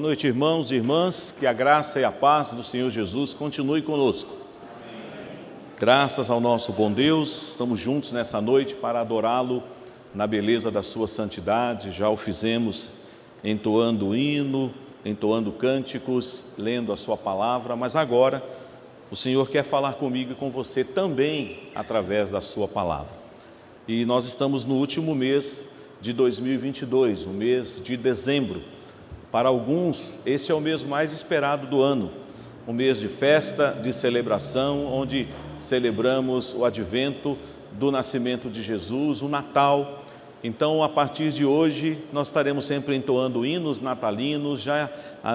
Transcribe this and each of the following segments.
Boa noite, irmãos e irmãs, que a graça e a paz do Senhor Jesus continue conosco. Graças ao nosso bom Deus, estamos juntos nessa noite para adorá-lo na beleza da sua santidade. Já o fizemos entoando o hino, entoando cânticos, lendo a sua palavra, mas agora o Senhor quer falar comigo e com você também através da sua palavra. E nós estamos no último mês de 2022, o mês de dezembro. Para alguns, esse é o mês mais esperado do ano, um mês de festa, de celebração, onde celebramos o advento do nascimento de Jesus, o Natal. Então, a partir de hoje, nós estaremos sempre entoando hinos natalinos, já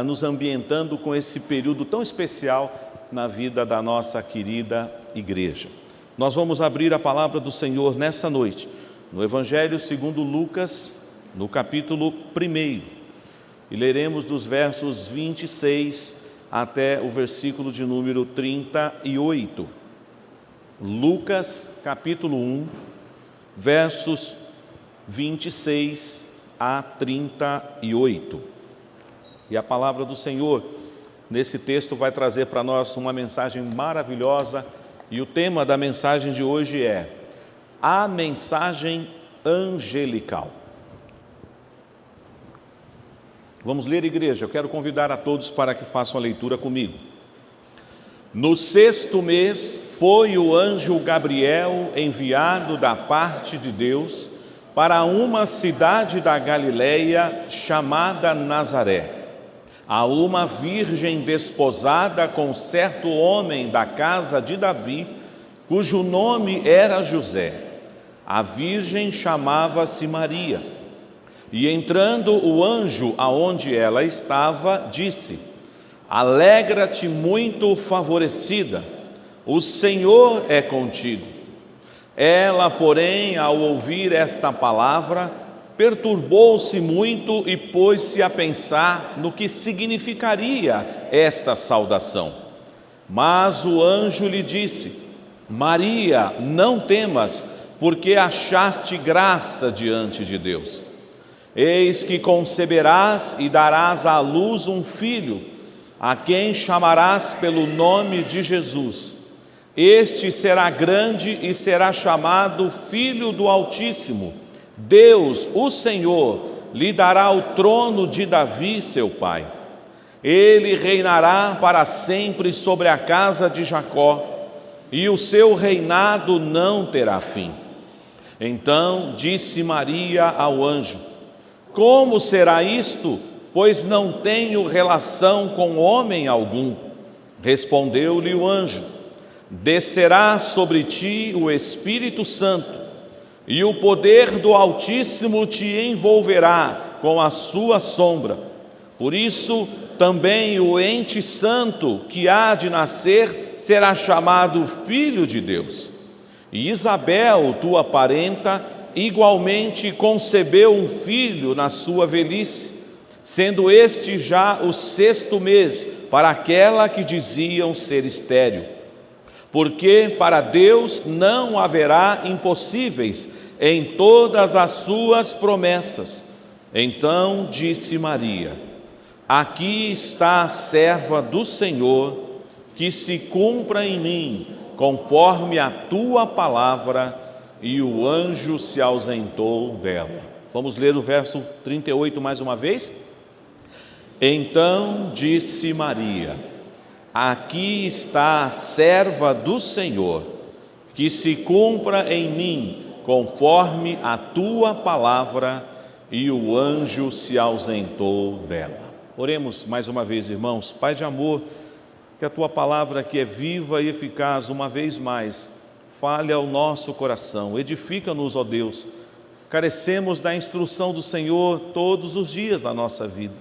nos ambientando com esse período tão especial na vida da nossa querida igreja. Nós vamos abrir a palavra do Senhor nessa noite, no Evangelho segundo Lucas, no capítulo 1. E leremos dos versos 26 até o versículo de número 38. Lucas, capítulo 1, versos 26 a 38. E a palavra do Senhor, nesse texto, vai trazer para nós uma mensagem maravilhosa. E o tema da mensagem de hoje é a mensagem angelical. Vamos ler, igreja. Eu quero convidar a todos para que façam a leitura comigo. No 6º mês foi o anjo Gabriel enviado da parte de Deus para uma cidade da Galileia chamada Nazaré, a uma virgem desposada com certo homem da casa de Davi, cujo nome era José. A virgem chamava-se Maria. E entrando o anjo aonde ela estava, disse: Alegra-te muito favorecida, o Senhor é contigo. Ela, porém, ao ouvir esta palavra, perturbou-se muito e pôs-se a pensar no que significaria esta saudação. Mas o anjo lhe disse: Maria, não temas, porque achaste graça diante de Deus. Eis que conceberás e darás à luz um filho, a quem chamarás pelo nome de Jesus. Este será grande e será chamado Filho do Altíssimo. Deus, o Senhor, lhe dará o trono de Davi, seu pai. Ele reinará para sempre sobre a casa de Jacó, e o seu reinado não terá fim. Então disse Maria ao anjo: Como será isto, pois não tenho relação com homem algum? Respondeu-lhe o anjo: Descerá sobre ti o Espírito Santo, e o poder do Altíssimo te envolverá com a sua sombra. Por isso, também o ente santo que há de nascer será chamado Filho de Deus. E Isabel, tua parenta, igualmente concebeu um filho na sua velhice, sendo este já o 6º mês para aquela que diziam ser estéril. Porque para Deus não haverá impossíveis em todas as suas promessas. Então disse Maria: Aqui está a serva do Senhor, que se cumpra em mim conforme a tua palavra. E o anjo se ausentou dela. Vamos ler o verso 38 mais uma vez? Então disse Maria: Aqui está a serva do Senhor, que se cumpra em mim conforme a tua palavra. E o anjo se ausentou dela. Oremos mais uma vez, irmãos. Pai de amor, que a tua palavra, que é viva e eficaz, uma vez mais fale ao nosso coração, edifica-nos, ó Deus. Carecemos da instrução do Senhor todos os dias da nossa vida.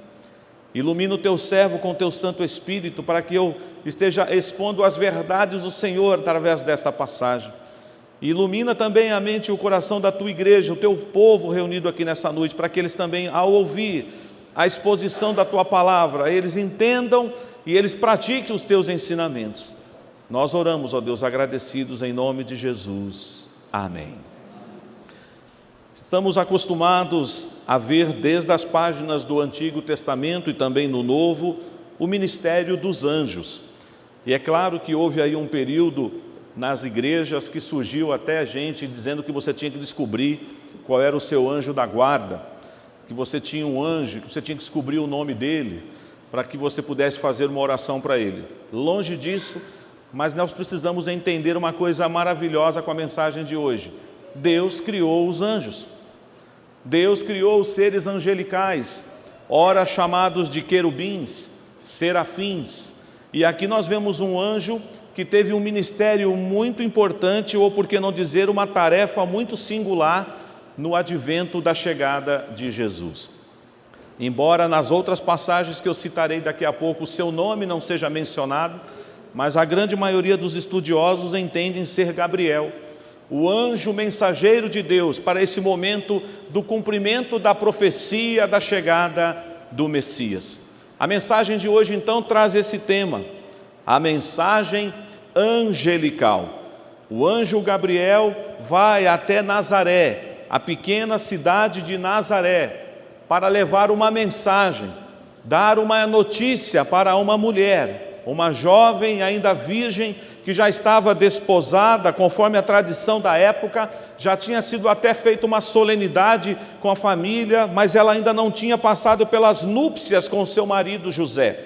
Ilumina o teu servo com teu Santo Espírito, para que eu esteja expondo as verdades do Senhor através desta passagem. Ilumina também a mente e o coração da tua igreja, o teu povo reunido aqui nessa noite, para que eles também, ao ouvir a exposição da tua palavra, eles entendam e eles pratiquem os teus ensinamentos. Nós oramos, ó Deus, agradecidos em nome de Jesus. Amém. Estamos acostumados a ver desde as páginas do Antigo Testamento e também no Novo, o ministério dos anjos. E é claro que houve aí um período nas igrejas que surgiu até gente dizendo que você tinha que descobrir qual era o seu anjo da guarda, que você tinha um anjo, que você tinha que descobrir o nome dele, para que você pudesse fazer uma oração para ele. Longe disso, mas nós precisamos entender uma coisa maravilhosa com a mensagem de hoje. Deus criou os anjos. Deus criou os seres angelicais, ora chamados de querubins, serafins. E aqui nós vemos um anjo que teve um ministério muito importante, ou por que não dizer, uma tarefa muito singular no advento da chegada de Jesus. Embora nas outras passagens que eu citarei daqui a pouco o seu nome não seja mencionado, mas a grande maioria dos estudiosos entendem ser Gabriel, o anjo mensageiro de Deus para esse momento do cumprimento da profecia da chegada do Messias. A mensagem de hoje então traz esse tema, a mensagem angelical. O anjo Gabriel vai até Nazaré, a pequena cidade de Nazaré, para levar uma mensagem, dar uma notícia para uma mulher, uma jovem ainda virgem, que já estava desposada, conforme a tradição da época, já tinha sido até feita uma solenidade com a família, mas ela ainda não tinha passado pelas núpcias com seu marido José.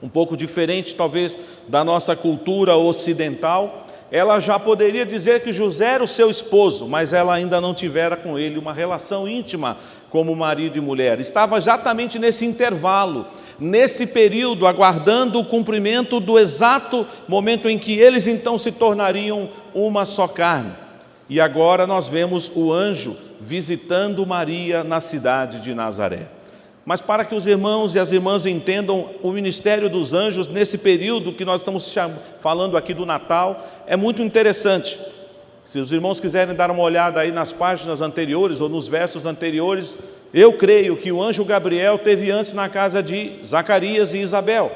Um pouco diferente talvez da nossa cultura ocidental, ela já poderia dizer que José era o seu esposo, mas ela ainda não tivera com ele uma relação íntima como marido e mulher. Estava exatamente nesse intervalo, nesse período, aguardando o cumprimento do exato momento em que eles então se tornariam uma só carne. E agora nós vemos o anjo visitando Maria na cidade de Nazaré. Mas para que os irmãos e as irmãs entendam o ministério dos anjos nesse período que nós estamos falando aqui do Natal, é muito interessante. Se os irmãos quiserem dar uma olhada aí nas páginas anteriores ou nos versos anteriores, eu creio que o anjo Gabriel esteve antes na casa de Zacarias e Isabel.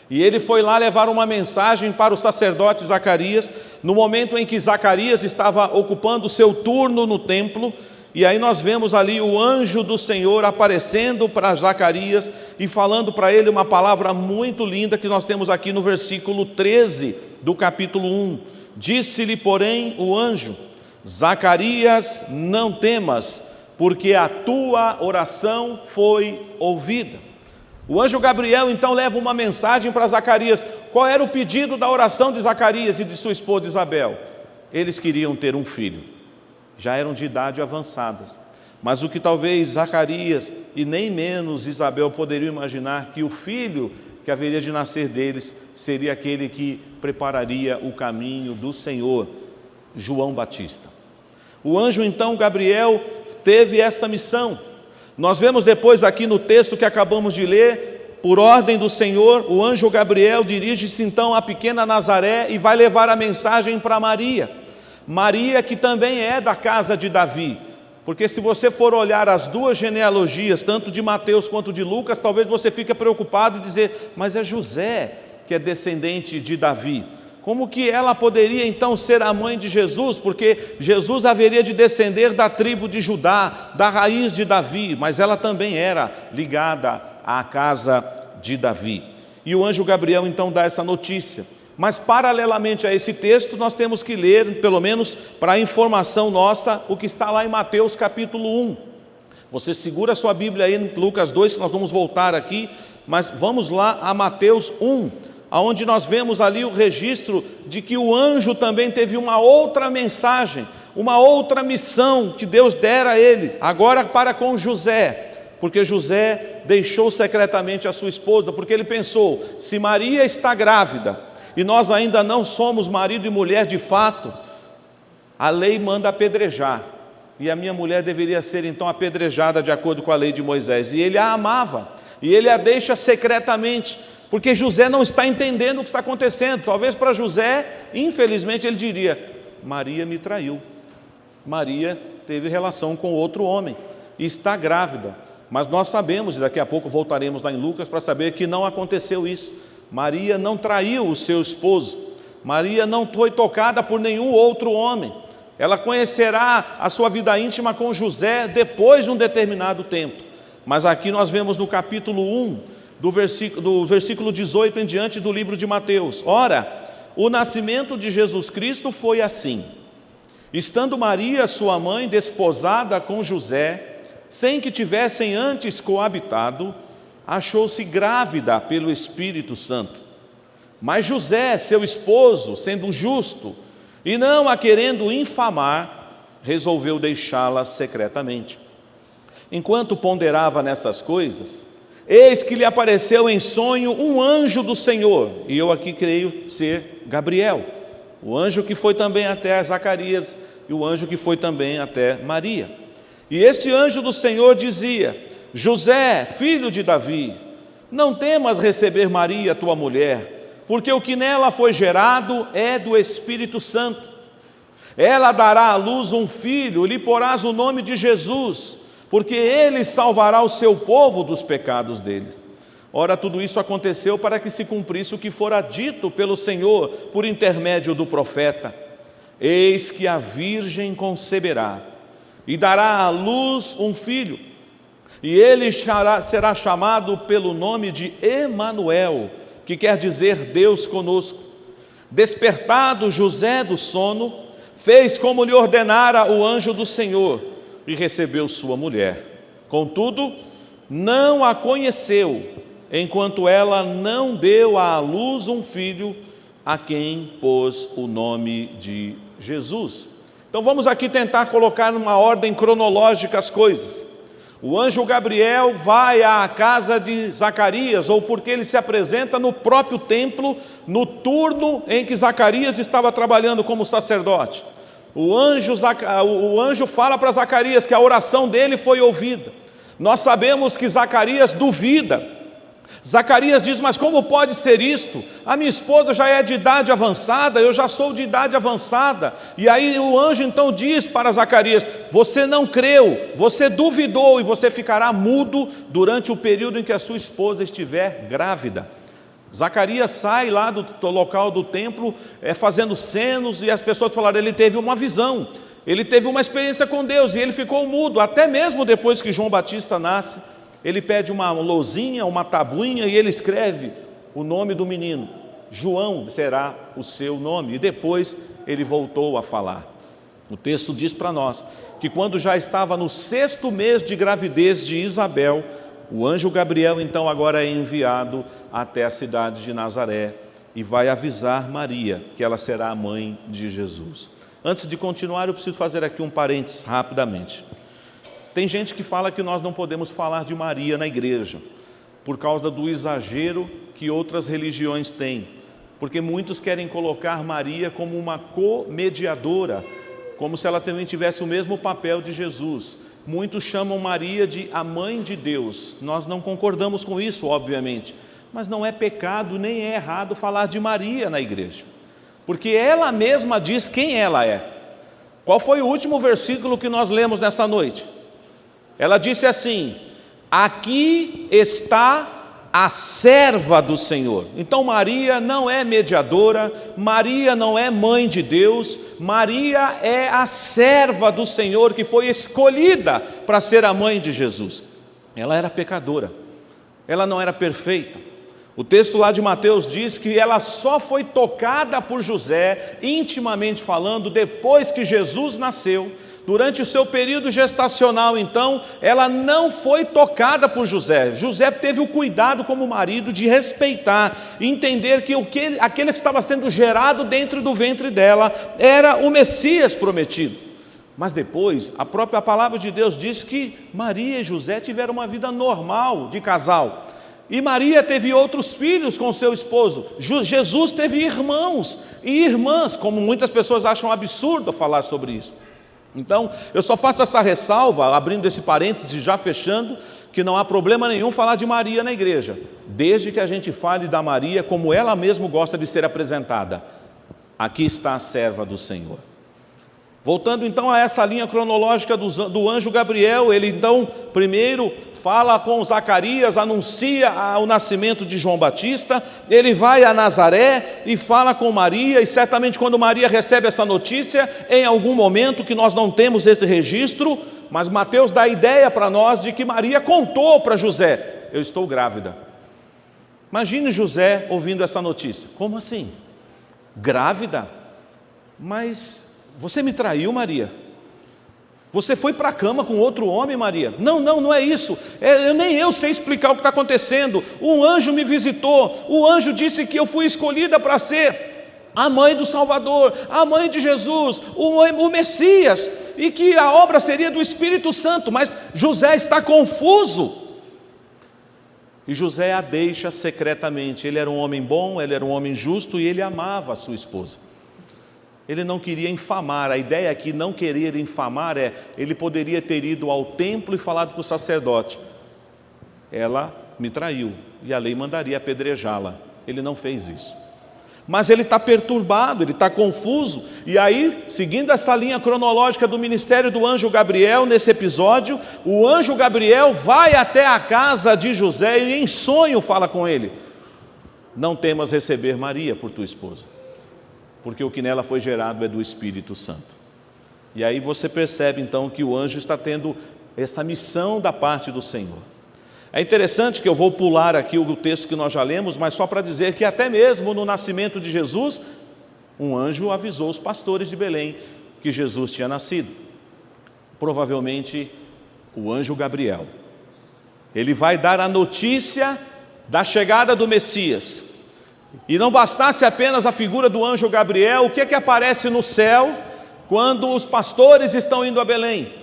E ele foi lá levar uma mensagem para o sacerdote Zacarias, no momento em que Zacarias estava ocupando o seu turno no templo. E aí nós vemos ali o anjo do Senhor aparecendo para Zacarias e falando para ele uma palavra muito linda que nós temos aqui no versículo 13 do capítulo 1. Disse-lhe, porém, o anjo: Zacarias, não temas, porque a tua oração foi ouvida. O anjo Gabriel então leva uma mensagem para Zacarias. Qual era o pedido da oração de Zacarias e de sua esposa Isabel? Eles queriam ter um filho. Já eram de idade avançadas, mas o que talvez Zacarias e nem menos Isabel poderiam imaginar, que o filho que haveria de nascer deles seria aquele que prepararia o caminho do Senhor, João Batista. O anjo então Gabriel teve esta missão. Nós vemos depois aqui no texto que acabamos de ler, por ordem do Senhor, o anjo Gabriel dirige-se então à pequena Nazaré e vai levar a mensagem para Maria. Maria, que também é da casa de Davi, porque se você for olhar as duas genealogias, tanto de Mateus quanto de Lucas, talvez você fique preocupado e dizer, mas é José que é descendente de Davi. Como que ela poderia então ser a mãe de Jesus? Porque Jesus haveria de descender da tribo de Judá, da raiz de Davi, mas ela também era ligada à casa de Davi. E o anjo Gabriel então dá essa notícia. Mas paralelamente a esse texto, nós temos que ler, pelo menos para a informação nossa, o que está lá em Mateus capítulo 1. Você segura a sua Bíblia aí em Lucas 2, que nós vamos voltar aqui, mas vamos lá a Mateus 1, onde nós vemos ali o registro de que o anjo também teve uma outra mensagem, uma outra missão que Deus dera a ele, agora para com José, porque José deixou secretamente a sua esposa, porque ele pensou, se Maria está grávida, e nós ainda não somos marido e mulher de fato, a lei manda apedrejar, e a minha mulher deveria ser então apedrejada de acordo com a lei de Moisés, e ele a amava, e ele a deixa secretamente, porque José não está entendendo o que está acontecendo. Talvez para José, infelizmente, ele diria, Maria me traiu, Maria teve relação com outro homem, e está grávida, mas nós sabemos, e daqui a pouco voltaremos lá em Lucas para saber que não aconteceu isso. Maria não traiu o seu esposo, Maria não foi tocada por nenhum outro homem, Ela conhecerá a sua vida íntima com José depois de um determinado tempo. Mas aqui nós vemos no capítulo 1, do versículo 18 em diante do livro de Mateus. Ora, o nascimento de Jesus Cristo foi assim. Estando Maria, sua mãe, desposada com José, sem que tivessem antes coabitado, achou-se grávida pelo Espírito Santo. Mas José, seu esposo, sendo justo e não a querendo infamar, resolveu deixá-la secretamente. Enquanto ponderava nessas coisas, eis que lhe apareceu em sonho um anjo do Senhor, e eu aqui creio ser Gabriel, o anjo que foi também até Zacarias e o anjo que foi também até Maria. E este anjo do Senhor dizia: José, filho de Davi, não temas receber Maria, tua mulher, porque o que nela foi gerado é do Espírito Santo. Ela dará à luz um filho, lhe porás o nome de Jesus, porque ele salvará o seu povo dos pecados deles. Ora, tudo isso aconteceu para que se cumprisse o que fora dito pelo Senhor por intermédio do profeta: eis que a virgem conceberá e dará à luz um filho, e ele será chamado pelo nome de Emanuel, que quer dizer Deus conosco. Despertado José do sono, fez como lhe ordenara o anjo do Senhor e recebeu sua mulher. Contudo, não a conheceu, enquanto ela não deu à luz um filho, a quem pôs o nome de Jesus. Então vamos aqui tentar colocar numa ordem cronológica as coisas. O anjo Gabriel vai à casa de Zacarias, ou porque ele se apresenta no próprio templo, no turno em que Zacarias estava trabalhando como sacerdote. O anjo fala para Zacarias que a oração dele foi ouvida. Nós sabemos que Zacarias duvida. Zacarias diz: mas como pode ser isto? A minha esposa já é de idade avançada, eu já sou de idade avançada. E aí o anjo então diz para Zacarias: você não creu, você duvidou, e você ficará mudo durante o período em que a sua esposa estiver grávida. Zacarias sai lá do local do templo, fazendo cenos, e as pessoas falaram: ele teve uma visão, ele teve uma experiência com Deus, e ele ficou mudo, até mesmo depois que João Batista nasce. Ele pede uma lousinha, uma tabuinha, e ele escreve o nome do menino: João será o seu nome. E depois ele voltou a falar. O texto diz para nós que quando já estava no 6º mês de gravidez de Isabel, o anjo Gabriel então agora é enviado até a cidade de Nazaré e vai avisar Maria que ela será a mãe de Jesus. Antes de continuar, eu preciso fazer aqui um parênteses rapidamente. Tem gente que fala que nós não podemos falar de Maria na igreja, por causa do exagero que outras religiões têm, porque muitos querem colocar Maria como uma co-mediadora, como se ela também tivesse o mesmo papel de Jesus. Muitos chamam Maria de a mãe de Deus. Nós não concordamos com isso, obviamente, mas não é pecado nem é errado falar de Maria na igreja, porque ela mesma diz quem ela é. Qual foi o último versículo que nós lemos nessa noite? Ela disse assim: aqui está a serva do Senhor. Então Maria não é mediadora, Maria não é mãe de Deus, Maria é a serva do Senhor que foi escolhida para ser a mãe de Jesus. Ela era pecadora, ela não era perfeita. O texto lá de Mateus diz que ela só foi tocada por José, intimamente falando, depois que Jesus nasceu. Durante o seu período gestacional, então, ela não foi tocada por José. José teve o cuidado como marido de respeitar, entender que aquele que estava sendo gerado dentro do ventre dela era o Messias prometido. Mas depois, a própria palavra de Deus diz que Maria e José tiveram uma vida normal de casal. E Maria teve outros filhos com seu esposo. Jesus teve irmãos e irmãs, como muitas pessoas acham absurdo falar sobre isso. Então, eu só faço essa ressalva, abrindo esse parênteses e já fechando, que não há problema nenhum falar de Maria na igreja, desde que a gente fale da Maria como ela mesma gosta de ser apresentada. Aqui está a serva do Senhor. Voltando então a essa linha cronológica do anjo Gabriel, ele então primeiro fala com Zacarias, anuncia o nascimento de João Batista, ele vai a Nazaré e fala com Maria, e certamente quando Maria recebe essa notícia, em algum momento que nós não temos esse registro, mas Mateus dá a ideia para nós de que Maria contou para José: eu estou grávida. Imagine José ouvindo essa notícia: como assim? Grávida? Mas você me traiu, Maria? Você foi para a cama com outro homem, Maria? Não é isso. Nem eu sei explicar o que está acontecendo. Um anjo me visitou, o anjo disse que eu fui escolhida para ser a mãe do Salvador, a mãe de Jesus, o Messias, e que a obra seria do Espírito Santo. Mas José está confuso. E José a deixa secretamente. Ele era um homem bom, ele era um homem justo e ele amava a sua esposa. Ele não queria infamar. A ideia aqui, não querer infamar, ele poderia ter ido ao templo e falado com o sacerdote: ela me traiu, e a lei mandaria apedrejá-la. Ele não fez isso. Mas ele está perturbado, ele está confuso. E aí, seguindo essa linha cronológica do ministério do anjo Gabriel, nesse episódio, o anjo Gabriel vai até a casa de José e em sonho fala com ele: não temas receber Maria por tua esposa, porque o que nela foi gerado é do Espírito Santo. E aí você percebe então que o anjo está tendo essa missão da parte do Senhor. É interessante que eu vou pular aqui o texto que nós já lemos, mas só para dizer que até mesmo no nascimento de Jesus, um anjo avisou os pastores de Belém que Jesus tinha nascido. Provavelmente o anjo Gabriel. Ele vai dar a notícia da chegada do Messias. E não bastasse apenas a figura do anjo Gabriel, o que é que aparece no céu quando os pastores estão indo a Belém?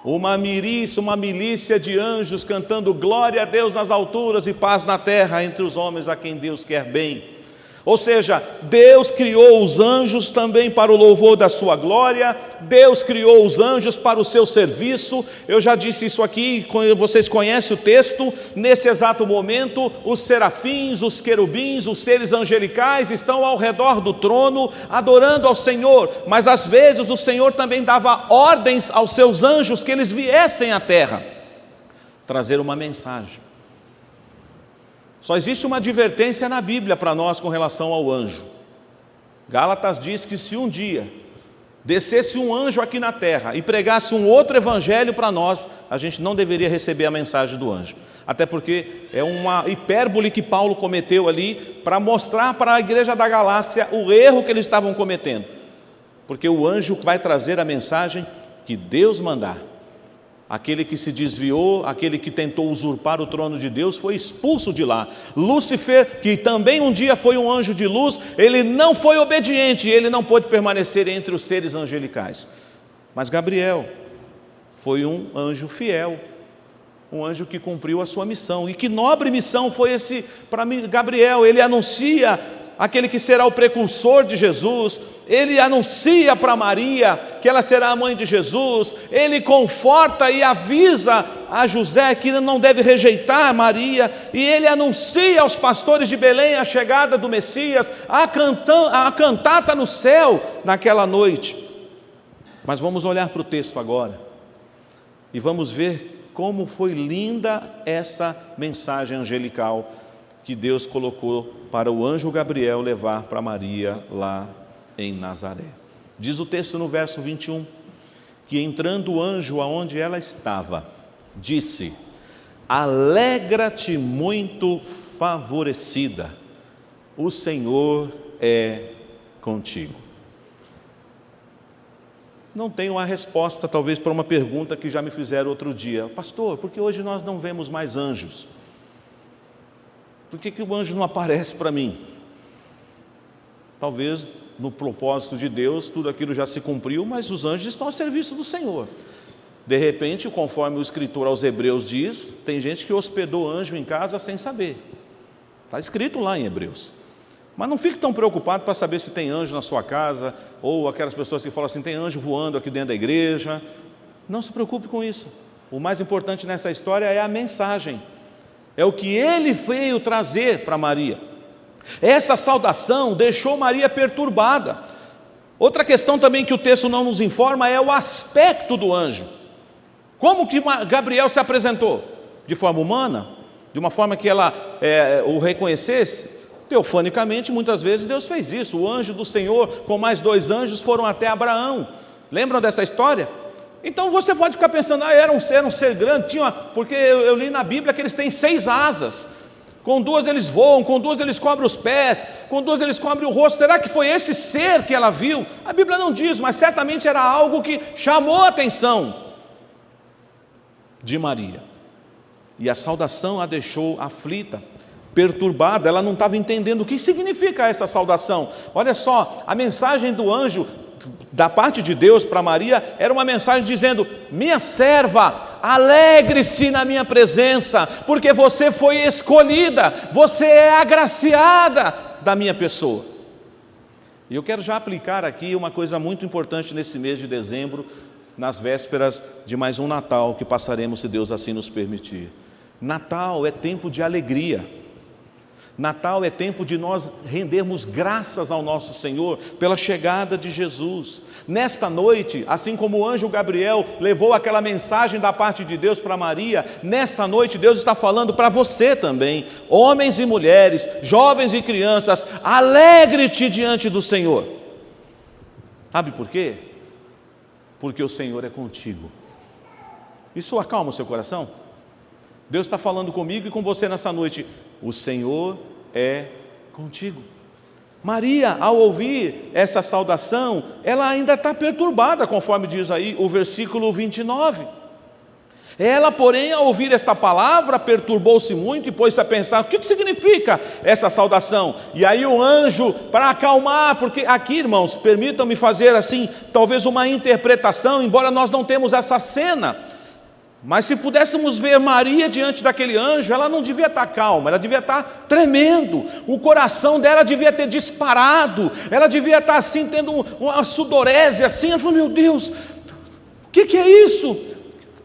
Uma milícia de anjos cantando glória a Deus nas alturas e paz na terra entre os homens a quem Deus quer bem. Ou seja, Deus criou os anjos também para o louvor da sua glória, Deus criou os anjos para o seu serviço. Eu já disse isso aqui, vocês conhecem o texto. Nesse exato momento, os serafins, os querubins, os seres angelicais estão ao redor do trono, adorando ao Senhor. Mas às vezes o Senhor também dava ordens aos seus anjos que eles viessem à terra, trazer uma mensagem. Só existe uma advertência na Bíblia para nós com relação ao anjo. Gálatas diz que se um dia descesse um anjo aqui na terra e pregasse um outro evangelho para nós, a gente não deveria receber a mensagem do anjo. Até porque é uma hipérbole que Paulo cometeu ali para mostrar para a igreja da Galácia o erro que eles estavam cometendo. Porque o anjo vai trazer a mensagem que Deus mandar. Aquele que se desviou, aquele que tentou usurpar o trono de Deus, foi expulso de lá. Lúcifer, que também um dia foi um anjo de luz, ele não foi obediente, ele não pôde permanecer entre os seres angelicais. Mas Gabriel foi um anjo fiel, um anjo que cumpriu a sua missão. E que nobre missão foi esse para Gabriel? Ele anuncia aquele que será o precursor de Jesus, ele anuncia para Maria que ela será a mãe de Jesus, ele conforta e avisa a José que não deve rejeitar Maria, e ele anuncia aos pastores de Belém a chegada do Messias, a cantata no céu naquela noite. Mas vamos olhar para o texto agora, e vamos ver como foi linda essa mensagem angelical que Deus colocou para o anjo Gabriel levar para Maria lá em Nazaré. Diz o texto no verso 21, que entrando o anjo aonde ela estava, disse: alegra-te muito favorecida, o Senhor é contigo. Não tenho uma resposta talvez para uma pergunta que já me fizeram outro dia: pastor, por que hoje nós não vemos mais anjos? Por que o anjo não aparece para mim? Talvez no propósito de Deus tudo aquilo já se cumpriu, mas os anjos estão a serviço do Senhor. De repente, conforme o escritor aos Hebreus diz, tem gente que hospedou anjo em casa sem saber. Está escrito lá em Hebreus. Mas não fique tão preocupado para saber se tem anjo na sua casa, ou aquelas pessoas que falam assim, tem anjo voando aqui dentro da igreja. Não se preocupe com isso. O mais importante nessa história é a mensagem. É o que ele veio trazer para Maria. Essa saudação deixou Maria perturbada. Outra questão também que o texto não nos informa é o aspecto do anjo. Como que Gabriel se apresentou? De forma humana? De uma forma que ela o reconhecesse? Teofanicamente, muitas vezes Deus fez isso. O anjo do Senhor com mais 2 anjos foram até Abraão. Lembram dessa história? Então você pode ficar pensando, era um ser grande, porque eu li na Bíblia que eles têm 6 asas. Com 2 eles voam, com 2 eles cobrem os pés, com 2 eles cobrem o rosto. Será que foi esse ser que ela viu? A Bíblia não diz, mas certamente era algo que chamou a atenção de Maria. E a saudação a deixou aflita, perturbada. Ela não estava entendendo o que significa essa saudação. Olha só, a mensagem do anjo da parte de Deus para Maria era uma mensagem dizendo: minha serva, alegre-se na minha presença, porque você foi escolhida, você é agraciada da minha pessoa. E eu quero já aplicar aqui uma coisa muito importante nesse mês de dezembro, nas vésperas de mais um Natal que passaremos, se Deus assim nos permitir. Natal é tempo de alegria. Natal é tempo de nós rendermos graças ao nosso Senhor pela chegada de Jesus. Nesta noite, assim como o anjo Gabriel levou aquela mensagem da parte de Deus para Maria, nesta noite Deus está falando para você também, homens e mulheres, jovens e crianças: alegre-te diante do Senhor. Sabe por quê? Porque o Senhor é contigo. Isso acalma o seu coração? Deus está falando comigo e com você nessa noite: o Senhor é contigo. Maria, ao ouvir essa saudação, ela ainda está perturbada, conforme diz aí o versículo 29. Ela, porém, ao ouvir esta palavra, perturbou-se muito e pôs-se a pensar: o que significa essa saudação? E aí o anjo, para acalmar, porque aqui, irmãos, permitam-me fazer assim, talvez uma interpretação, embora nós não temos essa cena, mas se pudéssemos ver Maria diante daquele anjo, ela não devia estar calma, ela devia estar tremendo, o coração dela devia ter disparado, ela devia estar assim, tendo uma sudorese assim. Ela falou: meu Deus, o que é isso?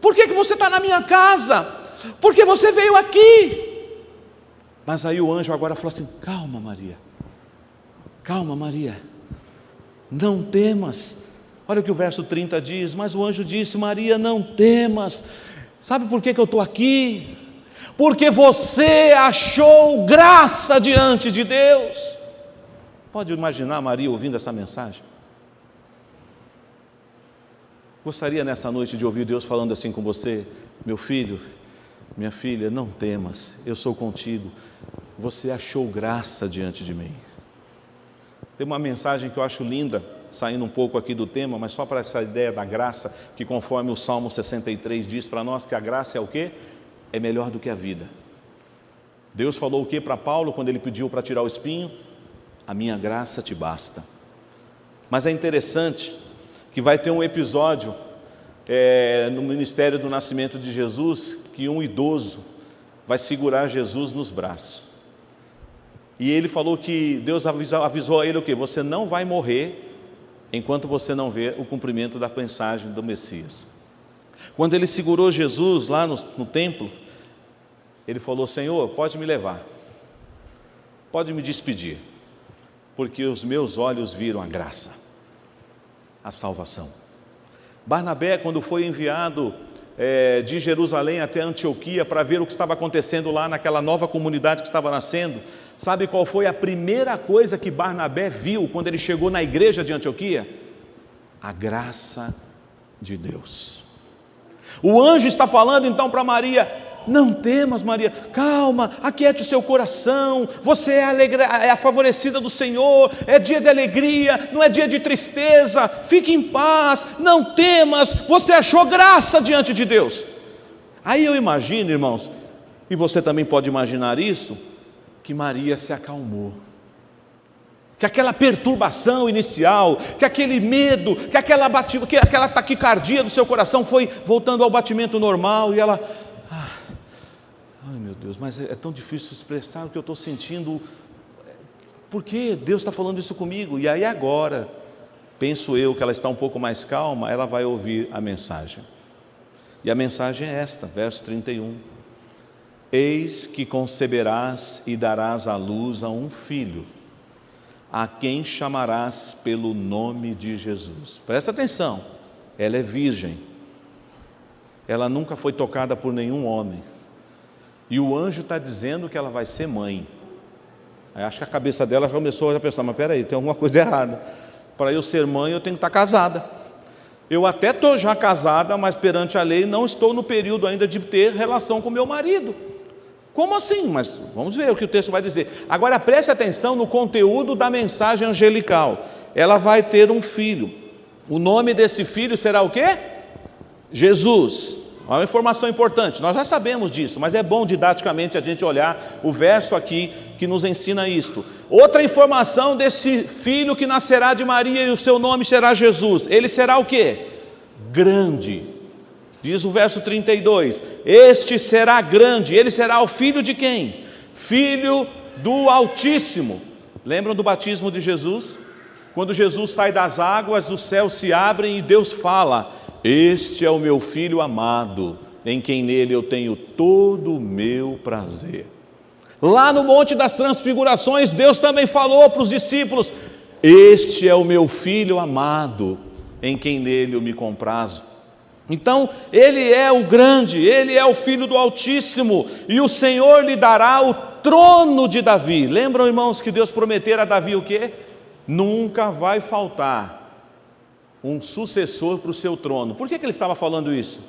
Por que você está na minha casa? Por que você veio aqui? Mas aí o anjo agora falou assim: calma Maria, não temas. Olha o que o verso 30 diz: mas o anjo disse: Maria, não temas. Sabe por que eu estou aqui? Porque você achou graça diante de Deus. Pode imaginar Maria ouvindo essa mensagem? Gostaria nessa noite de ouvir Deus falando assim com você: meu filho, minha filha, não temas, eu sou contigo, você achou graça diante de mim. Tem uma mensagem que eu acho linda, saindo um pouco aqui do tema, mas só para essa ideia da graça, que conforme o Salmo 63 diz para nós, que a graça é o quê? É melhor do que a vida. Deus falou o que para Paulo quando ele pediu para tirar o espinho? A minha graça te basta. Mas é interessante que vai ter um episódio no ministério do nascimento de Jesus, que um idoso vai segurar Jesus nos braços. E ele falou que Deus avisou a ele o quê? Você não vai morrer enquanto você não vê o cumprimento da mensagem do Messias. Quando ele segurou Jesus lá no templo, ele falou: Senhor, pode me levar, pode me despedir, porque os meus olhos viram a graça, a salvação. Barnabé, quando foi enviado de Jerusalém até Antioquia para ver o que estava acontecendo lá naquela nova comunidade que estava nascendo, sabe qual foi a primeira coisa que Barnabé viu quando ele chegou na igreja de Antioquia? A graça de Deus. O anjo está falando então para Maria: não temas, Maria, calma, aquiete o seu coração, você é a favorecida do Senhor, é dia de alegria, não é dia de tristeza, fique em paz, não temas, você achou graça diante de Deus. Aí eu imagino, irmãos, e você também pode imaginar isso, que Maria se acalmou, que aquela perturbação inicial, que aquele medo, que aquela taquicardia do seu coração foi voltando ao batimento normal, e ela: ai meu Deus, mas é tão difícil expressar o que eu estou sentindo, por que Deus está falando isso comigo? E aí agora, penso eu que ela está um pouco mais calma, ela vai ouvir a mensagem. E a mensagem é esta, verso 31. Eis que conceberás e darás à luz a um filho, a quem chamarás pelo nome de Jesus. Presta atenção, ela é virgem, ela nunca foi tocada por nenhum homem, e o anjo está dizendo que ela vai ser mãe. Aí acho que a cabeça dela começou a pensar, mas peraí, tem alguma coisa errada, para eu ser mãe eu tenho que estar casada. Eu até estou já casada, mas perante a lei não estou no período ainda de ter relação com meu marido. Como assim? Mas vamos ver o que o texto vai dizer. Agora preste atenção no conteúdo da mensagem angelical. Ela vai ter um filho. O nome desse filho será o quê? Jesus. Uma informação importante, nós já sabemos disso, mas é bom didaticamente a gente olhar o verso aqui que nos ensina isto. Outra informação desse filho que nascerá de Maria e o seu nome será Jesus. Ele será o quê? Grande. Diz o verso 32, este será grande, ele será o filho de quem? Filho do Altíssimo. Lembram do batismo de Jesus? Quando Jesus sai das águas, os céus se abrem e Deus fala, este é o meu filho amado, em quem nele eu tenho todo o meu prazer. Lá no Monte das Transfigurações, Deus também falou para os discípulos, este é o meu filho amado, em quem nele eu me comprazo. Então, ele é o grande, ele é o filho do Altíssimo, e o Senhor lhe dará o trono de Davi. Lembram, irmãos, que Deus prometera a Davi o quê? Nunca vai faltar um sucessor para o seu trono. Por que ele estava falando isso?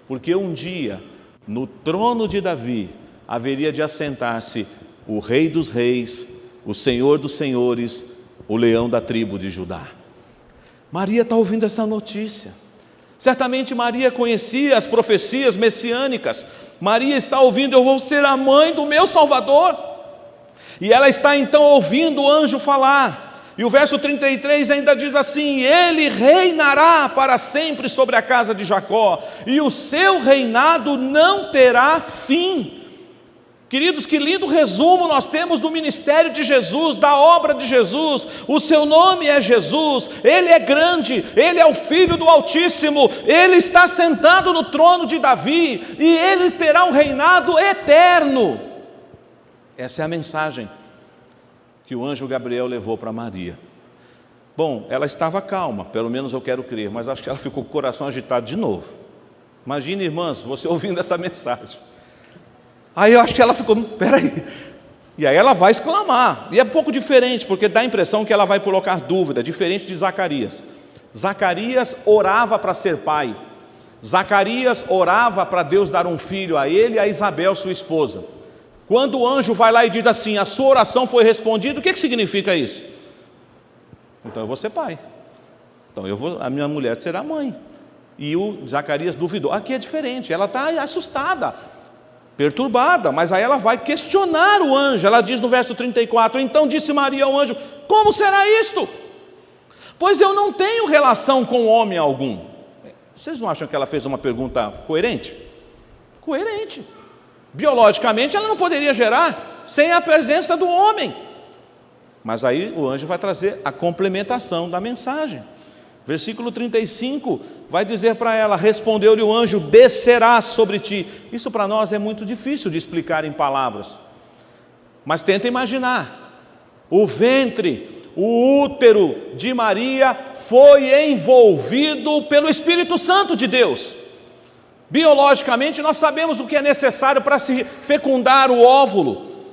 Porque um dia, no trono de Davi, haveria de assentar-se o Rei dos Reis, o Senhor dos Senhores, o leão da tribo de Judá. Maria está ouvindo essa notícia. Certamente Maria conhecia as profecias messiânicas. Maria está ouvindo, eu vou ser a mãe do meu Salvador. E ela está então ouvindo o anjo falar. E o verso 33 ainda diz assim, ele reinará para sempre sobre a casa de Jacó, e o seu reinado não terá fim. Queridos, que lindo resumo nós temos do ministério de Jesus, da obra de Jesus. O seu nome é Jesus, ele é grande, ele é o Filho do Altíssimo, ele está sentado no trono de Davi, e ele terá um reinado eterno. Essa é a mensagem que o anjo Gabriel levou para Maria. Bom, ela estava calma, pelo menos eu quero crer, mas acho que ela ficou com o coração agitado de novo. Imagine, irmãs, você ouvindo essa mensagem. Aí eu acho que ela ficou, peraí, e aí ela vai exclamar, e é um pouco diferente, porque dá a impressão que ela vai colocar dúvida, diferente de Zacarias. Zacarias orava para ser pai, Zacarias orava para Deus dar um filho a ele e a Isabel, sua esposa. Quando o anjo vai lá e diz assim, a sua oração foi respondida, o que significa isso? Então eu vou ser pai, então a minha mulher será mãe. E o Zacarias duvidou. Aqui é diferente, ela está assustada, perturbada, mas aí ela vai questionar o anjo. Ela diz no verso 34, então disse Maria ao anjo, como será isto? Pois eu não tenho relação com homem algum. Vocês não acham que ela fez uma pergunta coerente? Coerente. Biologicamente ela não poderia gerar sem a presença do homem. Mas aí o anjo vai trazer a complementação da mensagem. Versículo 35 vai dizer para ela, respondeu-lhe o anjo, descerá sobre ti. Isso para nós é muito difícil de explicar em palavras, mas tenta imaginar, o ventre, o útero de Maria foi envolvido pelo Espírito Santo de Deus. Biologicamente nós sabemos o que é necessário para se fecundar o óvulo,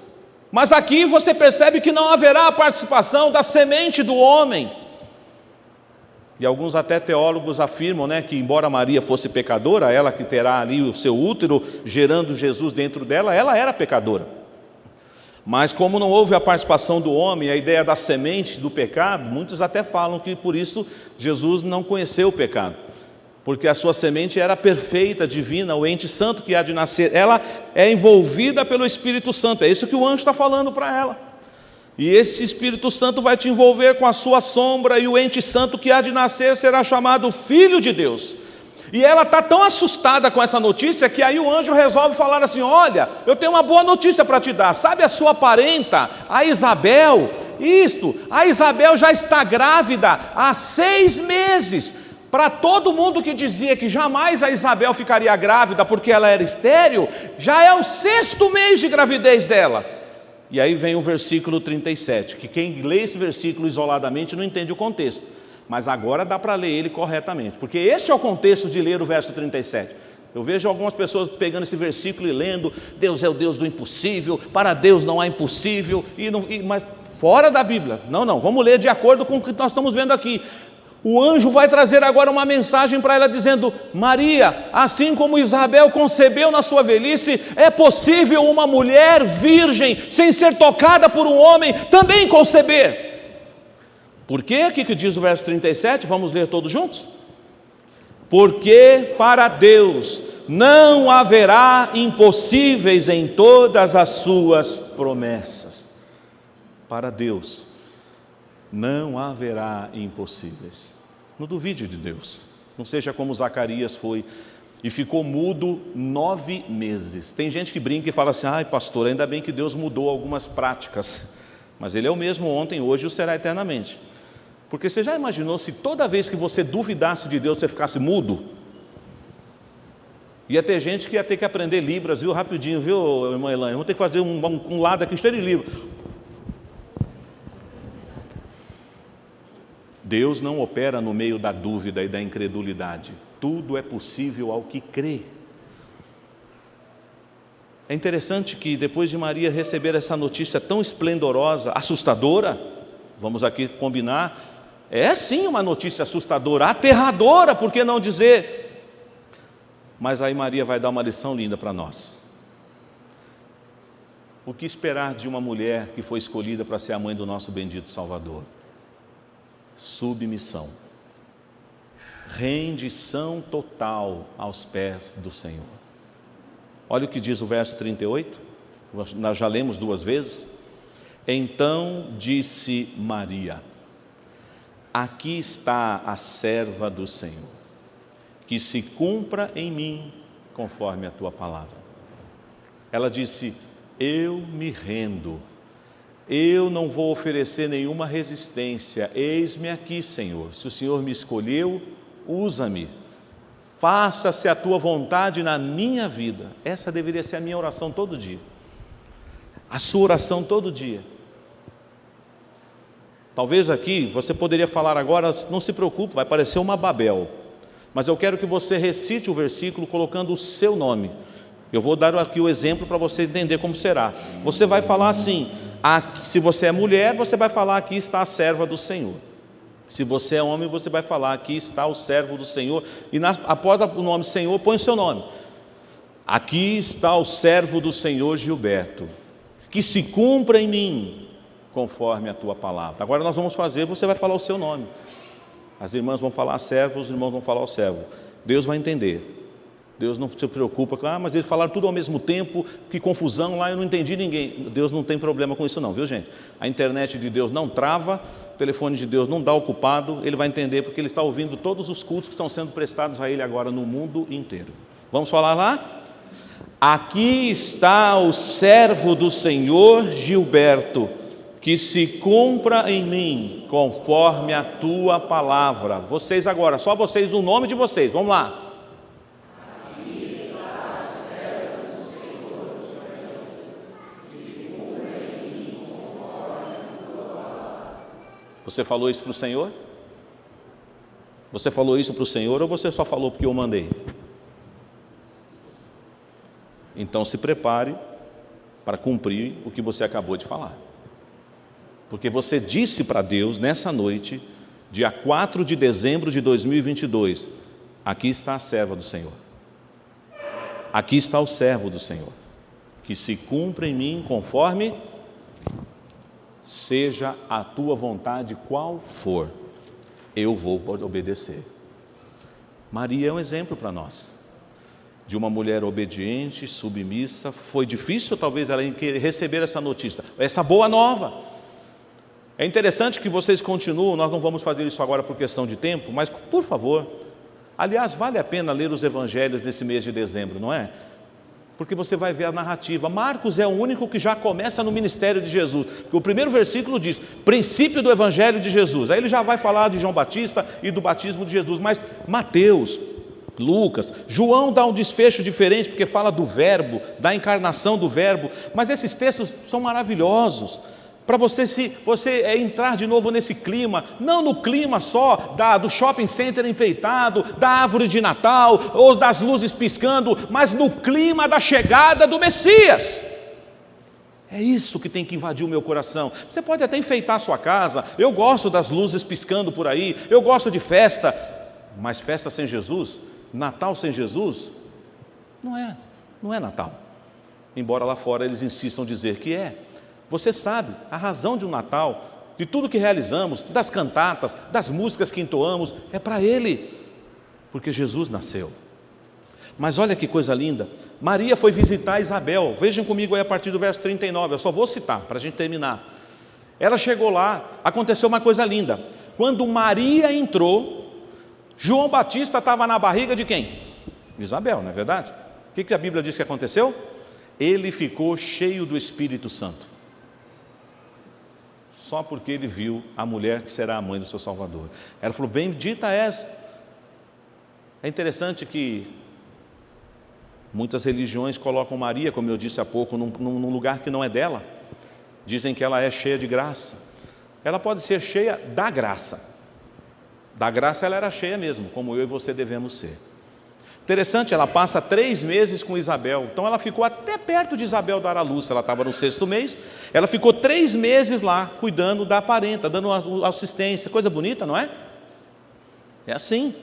mas aqui você percebe que não haverá a participação da semente do homem. E alguns até teólogos afirmam, que embora Maria fosse pecadora, ela que terá ali o seu útero gerando Jesus dentro dela, ela era pecadora. Mas como não houve a participação do homem, a ideia da semente do pecado, muitos até falam que por isso Jesus não conheceu o pecado. Porque a sua semente era perfeita, divina, o ente santo que há de nascer. Ela é envolvida pelo Espírito Santo, é isso que o anjo está falando para ela. E esse Espírito Santo vai te envolver com a sua sombra, e o ente santo que há de nascer será chamado Filho de Deus. E ela está tão assustada com essa notícia, que aí o anjo resolve falar assim, olha, eu tenho uma boa notícia para te dar, sabe a sua parenta, a Isabel? A Isabel já está grávida há 6 meses. Para todo mundo que dizia que jamais a Isabel ficaria grávida porque ela era estéril, já é o 6º mês de gravidez dela. E aí vem o versículo 37, que quem lê esse versículo isoladamente não entende o contexto. Mas agora dá para ler ele corretamente, porque esse é o contexto de ler o verso 37. Eu vejo algumas pessoas pegando esse versículo e lendo: Deus é o Deus do impossível, para Deus não há impossível, mas fora da Bíblia. Não, vamos ler de acordo com o que nós estamos vendo aqui. O anjo vai trazer agora uma mensagem para ela dizendo: Maria, assim como Isabel concebeu na sua velhice, é possível uma mulher virgem, sem ser tocada por um homem, também conceber. Por quê? O que diz o verso 37? Vamos ler todos juntos? Porque para Deus não haverá impossíveis em todas as suas promessas. Para Deus não haverá impossíveis. Não duvide de Deus. Não seja como Zacarias foi e ficou mudo 9 meses. Tem gente que brinca e fala assim: ai pastor, ainda bem que Deus mudou algumas práticas. Mas Ele é o mesmo ontem, hoje e o será eternamente. Porque você já imaginou se toda vez que você duvidasse de Deus, você ficasse mudo? Ia ter gente que ia ter que aprender Libras, viu, rapidinho, viu, irmã Elaine? Vamos ter que fazer um lado aqui cheio de Libras. Deus não opera no meio da dúvida e da incredulidade. Tudo é possível ao que crê. É interessante que depois de Maria receber essa notícia tão esplendorosa, assustadora, vamos aqui combinar, é sim uma notícia assustadora, aterradora, por que não dizer? Mas aí Maria vai dar uma lição linda para nós. O que esperar de uma mulher que foi escolhida para ser a mãe do nosso bendito Salvador? Submissão, rendição total aos pés do Senhor. Olha o que diz o verso 38, nós já lemos 2 vezes. Então disse Maria: aqui está a serva do Senhor, que se cumpra em mim conforme a tua palavra. Ela disse: eu me rendo, eu não vou oferecer nenhuma resistência, eis-me aqui, Senhor. Se o Senhor me escolheu, usa-me, faça-se a tua vontade na minha vida. Essa deveria ser a minha oração todo dia, a sua oração todo dia. Talvez aqui você poderia falar agora: não se preocupe, vai parecer uma Babel, mas eu quero que você recite o versículo colocando o seu nome. Eu vou dar aqui o exemplo para você entender como será. Você vai falar assim: se você é mulher, você vai falar: aqui está a serva do Senhor. Se você é homem, você vai falar: aqui está o servo do Senhor. E após o nome Senhor, põe o seu nome. Aqui está o servo do Senhor Gilberto, que se cumpra em mim conforme a tua palavra. Agora nós vamos fazer, você vai falar o seu nome. As irmãs vão falar servo, os irmãos vão falar o servo. Deus vai entender. Deus não se preocupa com: mas eles falaram tudo ao mesmo tempo, que confusão lá, eu não entendi ninguém. Deus não tem problema com isso não, viu gente? A internet de Deus não trava, o telefone de Deus não dá ocupado, Ele vai entender porque Ele está ouvindo todos os cultos que estão sendo prestados a Ele agora no mundo inteiro. Vamos falar lá? Aqui está o servo do Senhor Gilberto, que se cumpra em mim conforme a tua palavra. Vocês agora, só vocês, o nome de vocês, vamos lá. Você falou isso para o Senhor? Você falou isso para o Senhor ou você só falou porque eu mandei? Então se prepare para cumprir o que você acabou de falar. Porque você disse para Deus nessa noite, dia 4 de dezembro de 2022, aqui está a serva do Senhor. Aqui está o servo do Senhor, que se cumpra em mim conforme seja a tua vontade qual for, eu vou obedecer. Maria é um exemplo para nós, de uma mulher obediente, submissa. Foi difícil talvez ela receber essa notícia, essa boa nova. É interessante que vocês continuam, nós não vamos fazer isso agora por questão de tempo, mas por favor, aliás, vale a pena ler os evangelhos nesse mês de dezembro, não é? Porque você vai ver a narrativa. Marcos é o único que já começa no ministério de Jesus, porque o primeiro versículo diz, princípio do evangelho de Jesus, aí ele já vai falar de João Batista e do batismo de Jesus. Mas Mateus, Lucas. João dá um desfecho diferente, porque fala do verbo, da encarnação do verbo, mas esses textos são maravilhosos, para você entrar de novo nesse clima, não no clima só do shopping center enfeitado, da árvore de Natal, ou das luzes piscando, mas no clima da chegada do Messias. É isso que tem que invadir o meu coração. Você pode até enfeitar a sua casa, eu gosto das luzes piscando por aí, eu gosto de festa, mas festa sem Jesus, Natal sem Jesus, não é Natal. Embora lá fora eles insistam em dizer que é. Você sabe, a razão de um Natal, de tudo que realizamos, das cantatas, das músicas que entoamos, é para Ele, porque Jesus nasceu. Mas olha que coisa linda, Maria foi visitar Isabel, vejam comigo aí a partir do verso 39, eu só vou citar para a gente terminar. Ela chegou lá, aconteceu uma coisa linda, quando Maria entrou, João Batista estava na barriga de quem? Isabel, não é verdade? O que a Bíblia diz que aconteceu? Ele ficou cheio do Espírito Santo. Só porque ele viu a mulher que será a mãe do seu Salvador. Ela falou, bendita és. É interessante que muitas religiões colocam Maria, como eu disse há pouco, num lugar que não é dela. Dizem que ela é cheia de graça. Ela pode ser cheia da graça. Da graça ela era cheia mesmo, como eu e você devemos ser. Interessante, ela passa 3 meses com Isabel, então ela ficou até perto de Isabel dar à luz, ela estava no 6º mês, ela ficou 3 meses lá, cuidando da parenta, dando assistência, coisa bonita, não é? É assim.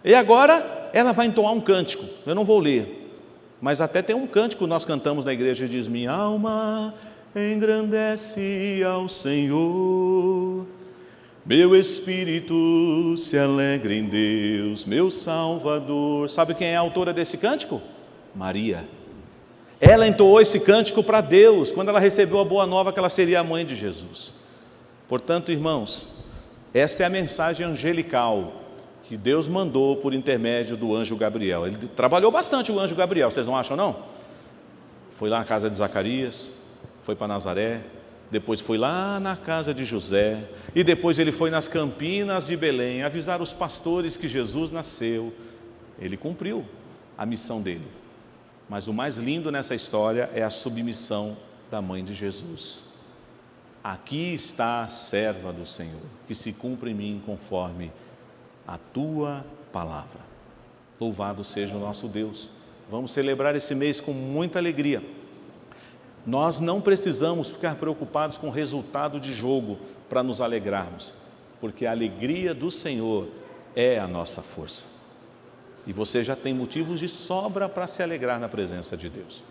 E agora, ela vai entoar um cântico, eu não vou ler, mas até tem um cântico que nós cantamos na igreja, diz, minha alma engrandece ao Senhor, meu espírito se alegra em Deus, meu Salvador. Sabe quem é a autora desse cântico? Maria. Ela entoou esse cântico para Deus, quando ela recebeu a boa nova que ela seria a mãe de Jesus. Portanto, irmãos, essa é a mensagem angelical que Deus mandou por intermédio do anjo Gabriel. Ele trabalhou bastante o anjo Gabriel, vocês não acham não? Foi lá na casa de Zacarias, foi para Nazaré, depois foi lá na casa de José, e depois ele foi nas campinas de Belém, avisar os pastores que Jesus nasceu. Ele cumpriu a missão dele. Mas o mais lindo nessa história é a submissão da mãe de Jesus. Aqui está a serva do Senhor, que se cumpre em mim conforme a tua palavra. Louvado seja o nosso Deus. Vamos celebrar esse mês com muita alegria. Nós não precisamos ficar preocupados com o resultado de jogo para nos alegrarmos, porque a alegria do Senhor é a nossa força. E você já tem motivos de sobra para se alegrar na presença de Deus.